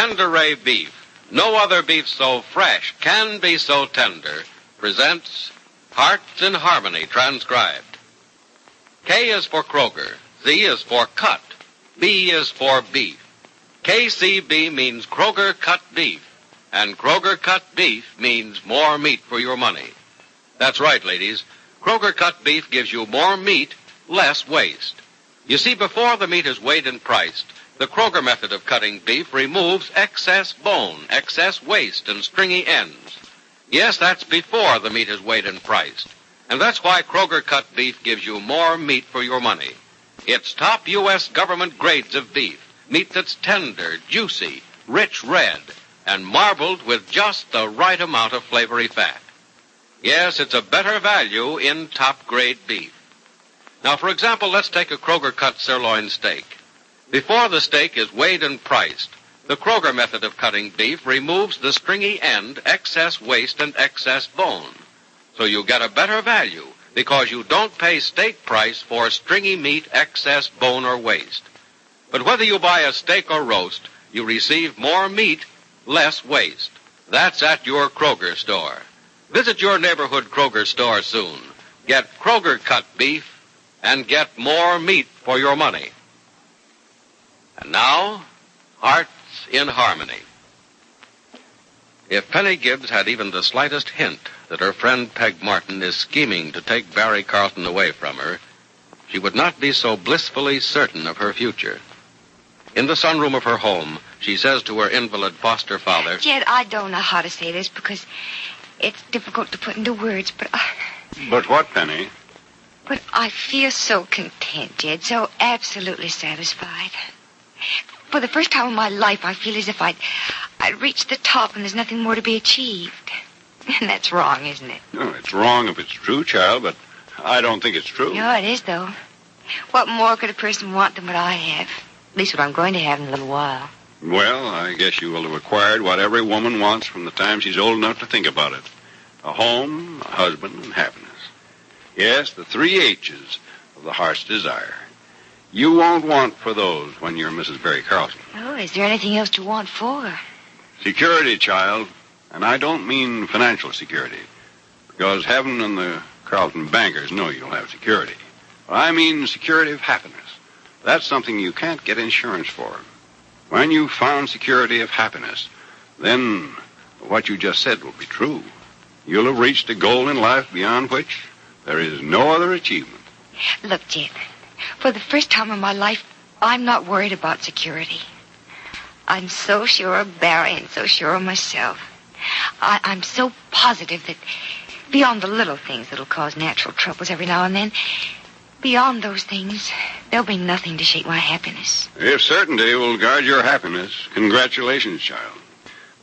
Tenderay Beef, no other beef so fresh can be so tender, presents Hearts in Harmony, transcribed. K is for Kroger, Z is for cut, B is for beef. KCB means Kroger cut beef, and Kroger cut beef means more meat for your money. That's right, ladies. Kroger cut beef gives you more meat, less waste. You see, before the meat is weighed and priced, the Kroger method of cutting beef removes excess bone, excess waste, and stringy ends. Yes, that's before the meat is weighed and priced. And that's why Kroger cut beef gives you more meat for your money. It's top U.S. government grades of beef, meat that's tender, juicy, rich red, and marbled with just the right amount of flavory fat. Yes, it's a better value in top-grade beef. Now, for example, let's take a Kroger-cut sirloin steak. Before the steak is weighed and priced, the Kroger method of cutting beef removes the stringy end, excess waste, and excess bone. So you get a better value because you don't pay steak price for stringy meat, excess bone, or waste. But whether you buy a steak or roast, you receive more meat, less waste. That's at your Kroger store. Visit your neighborhood Kroger store soon. Get Kroger cut beef and get more meat for your money. And now, Hearts in Harmony. If Penny Gibbs had even the slightest hint that her friend Peg Martin is scheming to take Barry Carlton away from her, she would not be so blissfully certain of her future. In the sunroom of her home, she says to her invalid foster father, Jed, I don't know how to say this because it's difficult to put into words, but But what, Penny? But I feel so content, Jed, so absolutely satisfied. For the first time in my life, I feel as if I'd reached the top and there's nothing more to be achieved. And that's wrong, isn't it? No, it's wrong if it's true, child, but I don't think it's true. No, it is, though. What more could a person want than what I have? At least what I'm going to have in a little while. Well, I guess you will have acquired what every woman wants from the time she's old enough to think about it. A home, a husband, and happiness. Yes, the 3 H's of the heart's desire. You won't want for those when you're Mrs. Barry Carlton. Oh, is there anything else to want for? Security, child. And I don't mean financial security. Because heaven and the Carlton bankers know you'll have security. But I mean security of happiness. That's something you can't get insurance for. When you've found security of happiness, then what you just said will be true. You'll have reached a goal in life beyond which there is no other achievement. Look, Jed, for the first time in my life, I'm not worried about security. I'm so sure of Barry and so sure of myself. I'm so positive that beyond the little things that'll cause natural troubles every now and then, beyond those things, there'll be nothing to shake my happiness. If certainty will guard your happiness, congratulations, child.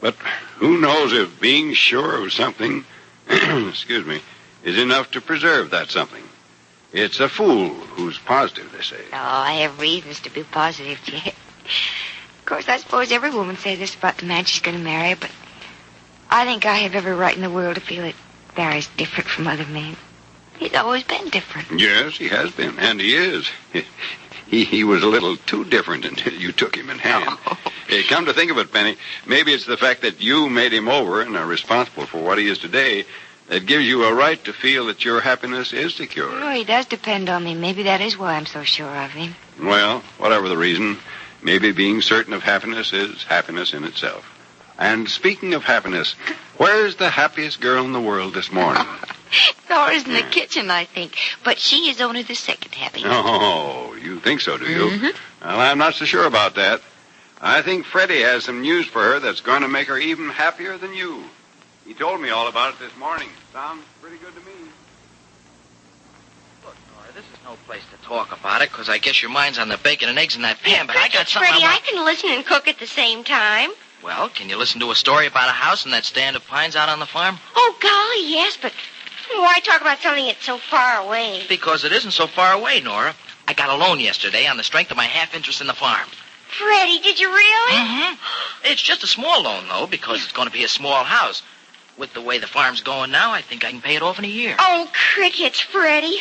But who knows if being sure of something, excuse me, is enough to preserve that something. It's a fool who's positive, they say. Oh, I have reasons to be positive, Jed. Of course, I suppose every woman says this about the man she's going to marry, but I think I have every right in the world to feel that Barry's different from other men. He's always been different. Yes, he has been, and he is. He was a little too different until you took him in hand. Oh. Hey, come to think of it, Penny, maybe it's the fact that you made him over and are responsible for what he is today that gives you a right to feel that your happiness is secure. Oh, he does depend on me. Maybe that is why I'm so sure of him. Well, whatever the reason, maybe being certain of happiness is happiness in itself. And speaking of happiness, where's the happiest girl in the world this morning? Nora's in the kitchen, I think. But she is only the second happiest. Oh, you think so, do you? Mm-hmm. Well, I'm not so sure about that. I think Freddie has some news for her that's going to make her even happier than you. He told me all about it this morning. Sounds pretty good to me. Look, Nora, this is no place to talk about it, because I guess your mind's on the bacon and eggs in that pan, but I got something Freddie, I can listen and cook at the same time. Well, can you listen to a story about a house and that stand of pines out on the farm? Oh, golly, yes, but why talk about something that's so far away? Because it isn't so far away, Nora. I got a loan yesterday on the strength of my half interest in the farm. Freddie, did you really? Mm-hmm. It's just a small loan, though, because it's going to be a small house. With the way the farm's going now, I think I can pay it off in a year. Oh, crickets, Freddie.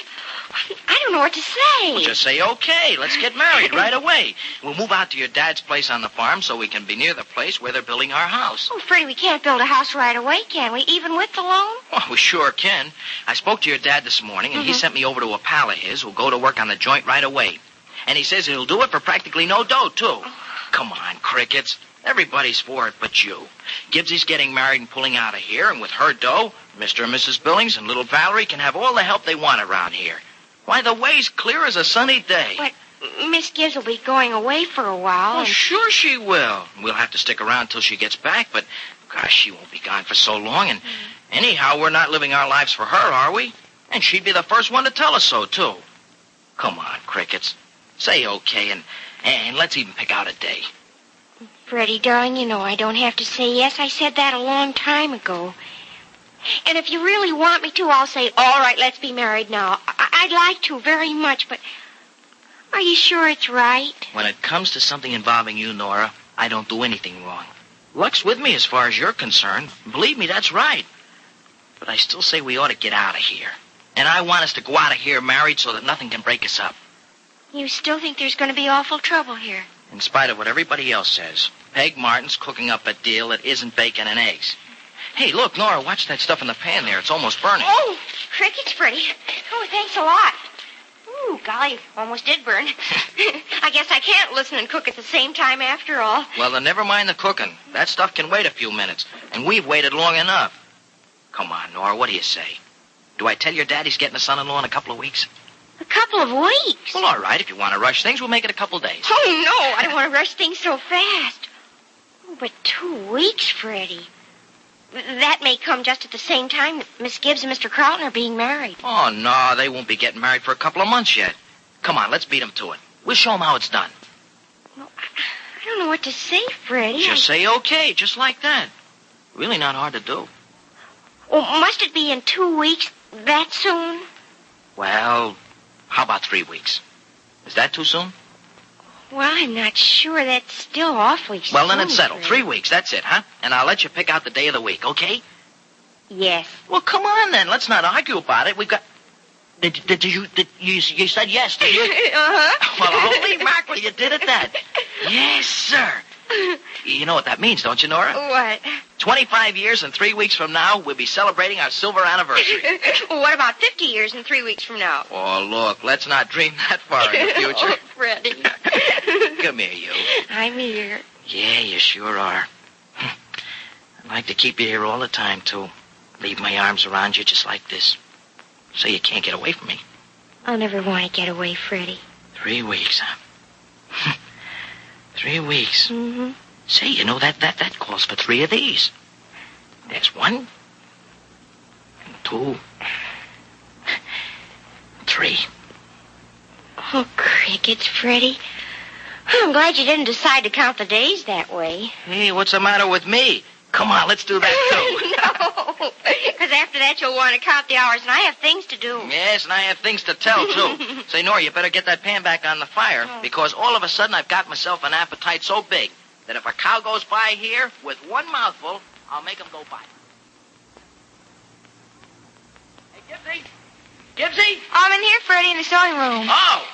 I don't know what to say. Well, just say okay. Let's get married right away. We'll move out to your dad's place on the farm so we can be near the place where they're building our house. Oh, Freddie, we can't build a house right away, can we? Even with the loan? Well, we sure can. I spoke to your dad this morning, and he sent me over to a pal of his who'll go to work on the joint right away. And he says he'll do it for practically no dough, too. Come on, crickets. Everybody's for it but you. Gibbsy's getting married and pulling out of here, and with her dough, Mr. and Mrs. Billings and little Valerie can have all the help they want around here. Why, the way's clear as a sunny day. But Miss Gibbs will be going away for a while. Oh, sure she will. We'll have to stick around till she gets back, but, gosh, she won't be gone for so long. And anyhow, we're not living our lives for her, are we? And she'd be the first one to tell us so, too. Come on, crickets. Say okay, and let's even pick out a day. Freddie, darling, you know I don't have to say yes. I said that a long time ago. And if you really want me to, I'll say, all right, let's be married now. I'd like to very much, but are you sure it's right? When it comes to something involving you, Nora, I don't do anything wrong. Luck's with me as far as you're concerned. Believe me, that's right. But I still say we ought to get out of here. And I want us to go out of here married so that nothing can break us up. You still think there's going to be awful trouble here? In spite of what everybody else says, Peg Martin's cooking up a deal that isn't bacon and eggs. Hey, look, Nora, watch that stuff in the pan there. It's almost burning. Oh, crickets, Freddie. Oh, thanks a lot. Ooh, golly, almost did burn. I guess I can't listen and cook at the same time after all. Well, then never mind the cooking. That stuff can wait a few minutes, and we've waited long enough. Come on, Nora, what do you say? Do I tell your dad he's getting a son-in-law in a couple of weeks? A couple of weeks? Well, all right. If you want to rush things, we'll make it a couple days. Oh, no, I don't want to rush things so fast. Oh, but 2 weeks, Freddie. That may come just at the same time that Miss Gibbs and Mr. Carlton are being married. Oh, no, they won't be getting married for a couple of months yet. Come on, let's beat them to it. We'll show them how it's done. Well, I don't know what to say, Freddie. Just say okay, just like that. Really not hard to do. Oh, must it be in 2 weeks that soon? Well, how about 3 weeks? Is that too soon? Well, I'm not sure. That's still awfully soon. Well, then it's settled. Freddie. 3 weeks, that's it, huh? And I'll let you pick out the day of the week, okay? Yes. Well, come on, then. Let's not argue about it. We've got... You said yes, did you? Uh-huh. Well, holy mackerel, you did it then. Yes, sir. You know what that means, don't you, Nora? What? 25 years and 3 weeks from now, we'll be celebrating our silver anniversary. What about 50 years and 3 weeks from now? Oh, look, let's not dream that far in the future. Oh, Freddie. Come here, you. I'm here. Yeah, you sure are. I'd like to keep you here all the time, too. Leave my arms around you just like this. So you can't get away from me. I'll never want to get away, Freddie. 3 weeks, huh? 3 weeks. Mm-hmm. Say, you know, that calls for 3 of these. There's 1, and 2, 3. Oh, crickets, Freddie. I'm glad you didn't decide to count the days that way. Hey, what's the matter with me? Come on, let's do that, too. No, because after that you'll want to count the hours, and I have things to do. Yes, and I have things to tell, too. Say, Nora, you better get that pan back on the fire, because all of a sudden I've got myself an appetite so big that if a cow goes by here with 1 mouthful, I'll make him go by. Hey, Gibbsy? Gibbsy? I'm in here, Freddie, in the sewing room. Oh!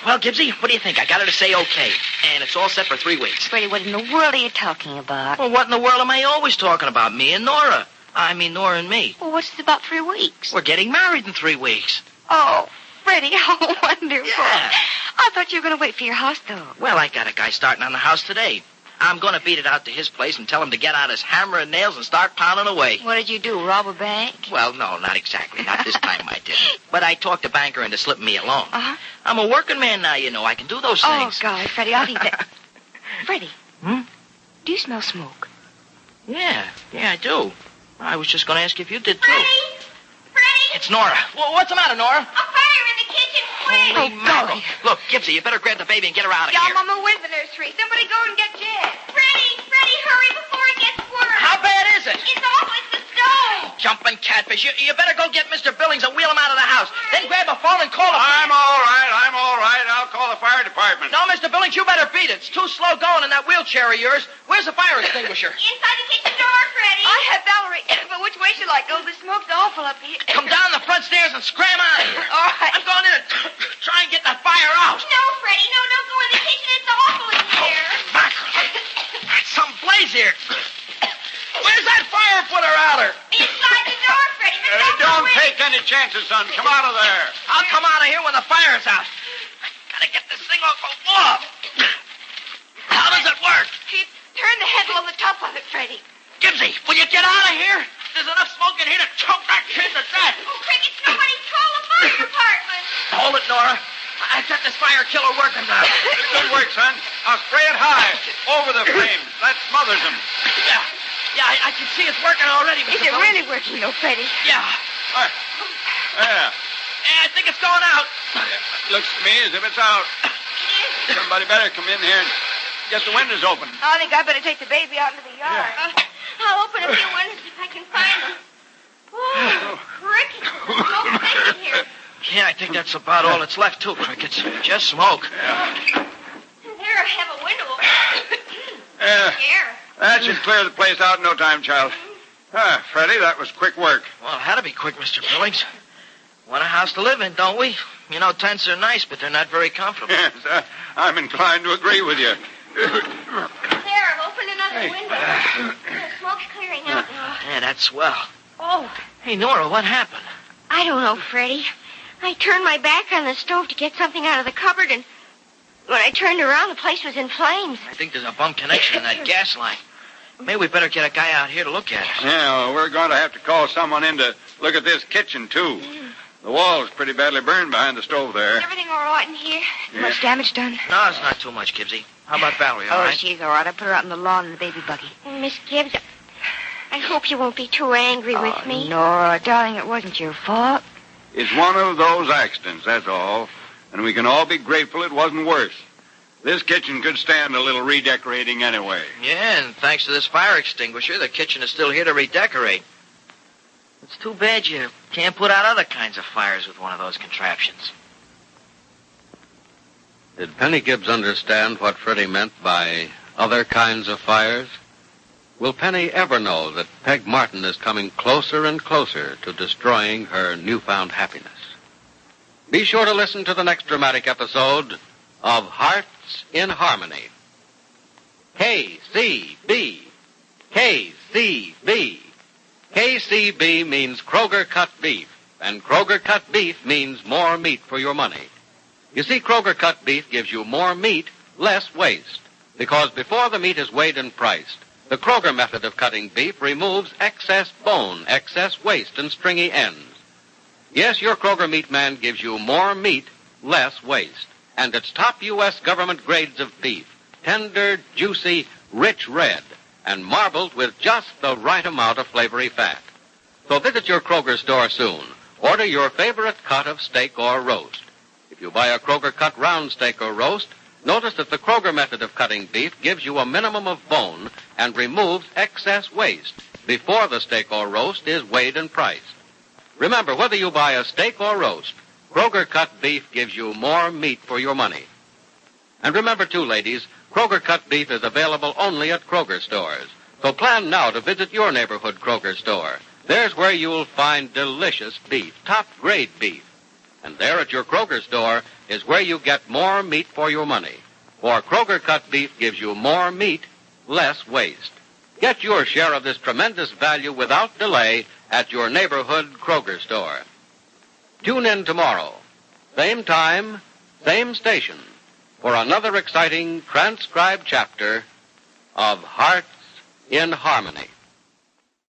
Well, Gibbsy, what do you think? I got her to say okay, and it's all set for 3 weeks. Freddie, what in the world are you talking about? Well, what in the world am I always talking about? Me and Nora. I mean, Nora and me. Well, what's it about 3 weeks? We're getting married in 3 weeks. Oh, Freddie, how wonderful. Yeah. I thought you were going to wait for your house, though. Well, I got a guy starting on the house today. I'm going to beat it out to his place and tell him to get out his hammer and nails and start pounding away. What did you do, rob a bank? Well, no, not exactly. Not this time I didn't. But I talked the banker into slipping me along. Uh-huh. I'm a working man now, you know. I can do those Oh, things. golly, Freddie, I'll eat that. Freddie. Hmm? Do you smell smoke? Yeah, I do. I was just going to ask you if you did, too. Freddie! Freddie! It's Nora. Well, what's the matter, Nora? A fire in the kitchen, quick! Holy mackerel. Look, Gibbsy, you better grab the baby and get her out of Yeah, here. I'm on my way to the nursery. Somebody go and get Jen. Freddie, hurry before it gets worse. How bad is it? It's awful. It's the stove. Jumping catfish. You better go get Mr. Billings and wheel him out of the house. Then grab a phone and call the... I'm all right. I'll call the fire department. No, Mr. Billings, you better beat it. It's too slow going in that wheelchair of yours. Where's the fire extinguisher? Inside the kitchen door, Freddie. Freddie. I have Valerie. But which way shall I go? The smoke's awful up here. Come down the front stairs and scram out of here. All right. I'm going in and try and get that fire out. No, Freddie, no, don't go in the kitchen. It's awful in there. Mackerel. There's some blaze here. Where's that fire putter outer? Inside the door, Freddie. But Don't go in. take any chances, son. Come out of there. I'll come out of here when the fire's out. Gotta get this thing off. How does it work? Turn the handle on the top of it, Freddie. Gibbsy, will you get out of here? There's enough smoke in here to choke that kid to death. Oh, Crickets, nobody's called the fire department. Hold it, Nora. I've got this fire killer working now. Good work, son. Now spray it high. Over the flames. That smothers them. Yeah, I can see it's working already, Mr. Is it Phillips. really working, though, Freddie? Yeah. Yeah. Yeah, I think it's going out. Looks to me as if it's out. Somebody better come in here and get the windows open. I think I better take the baby out into the yard. I'll open a few windows if I can find them. Oh, Crickets, there's smoke thick in here. Yeah, I think that's about all that's left, too, Crickets. Just smoke. There, I have a window open. Yeah. Here. That should clear the place out in no time, child. Freddie, that was quick work. Well, it had to be quick, Mr. Billings. Want a house to live in, don't we? You know, tents are nice, but they're not very comfortable. Yes, I'm inclined to agree with you. There, I've opened another window. The smoke's clearing out now. Yeah, that's swell. Oh, Hey, Nora, what happened? I don't know, Freddie. I turned my back on the stove to get something out of the cupboard, and when I turned around, the place was in flames. I think there's a bum connection in that gas line. Maybe we better get a guy out here to look at it. Yeah, well, we're going to have to call someone in to look at this kitchen, too. The wall's pretty badly burned behind the stove there. Everything all right in here? Much damage done? No, it's not too much, Gibbsy. How about Valerie, all Oh, right? she's all right. I put her out in the lawn in the baby buggy. Miss Gibbs, I hope you won't be too angry with me. Nora, darling, it wasn't your fault. It's one of those accidents, that's all. And we can all be grateful it wasn't worse. This kitchen could stand a little redecorating anyway. Yeah, and thanks to this fire extinguisher, the kitchen is still here to redecorate. It's too bad you can't put out other kinds of fires with one of those contraptions. Did Penny Gibbs understand what Freddie meant by other kinds of fires? Will Penny ever know that Peg Martin is coming closer and closer to destroying her newfound happiness? Be sure to listen to the next dramatic episode of Hearts in Harmony. KCB. KCB. KCB means Kroger cut beef, and Kroger cut beef means more meat for your money. You see, Kroger cut beef gives you more meat, less waste, because before the meat is weighed and priced, the Kroger method of cutting beef removes excess bone, excess waste, and stringy ends. Yes, your Kroger meat man gives you more meat, less waste. And it's top U.S. government grades of beef, tender, juicy, rich red, and marbled with just the right amount of flavory fat. So visit your Kroger store soon. Order your favorite cut of steak or roast. If you buy a Kroger cut round steak or roast, notice that the Kroger method of cutting beef gives you a minimum of bone and removes excess waste before the steak or roast is weighed and priced. Remember, whether you buy a steak or roast, Kroger cut beef gives you more meat for your money. And remember, too, ladies, Kroger cut beef is available only at Kroger stores. So plan now to visit your neighborhood Kroger store. There's where you'll find delicious beef, top-grade beef. And there at your Kroger store is where you get more meat for your money. For Kroger cut beef gives you more meat, less waste. Get your share of this tremendous value without delay at your neighborhood Kroger store. Tune in tomorrow, same time, same station, for another exciting transcribed chapter of Hearts in Harmony.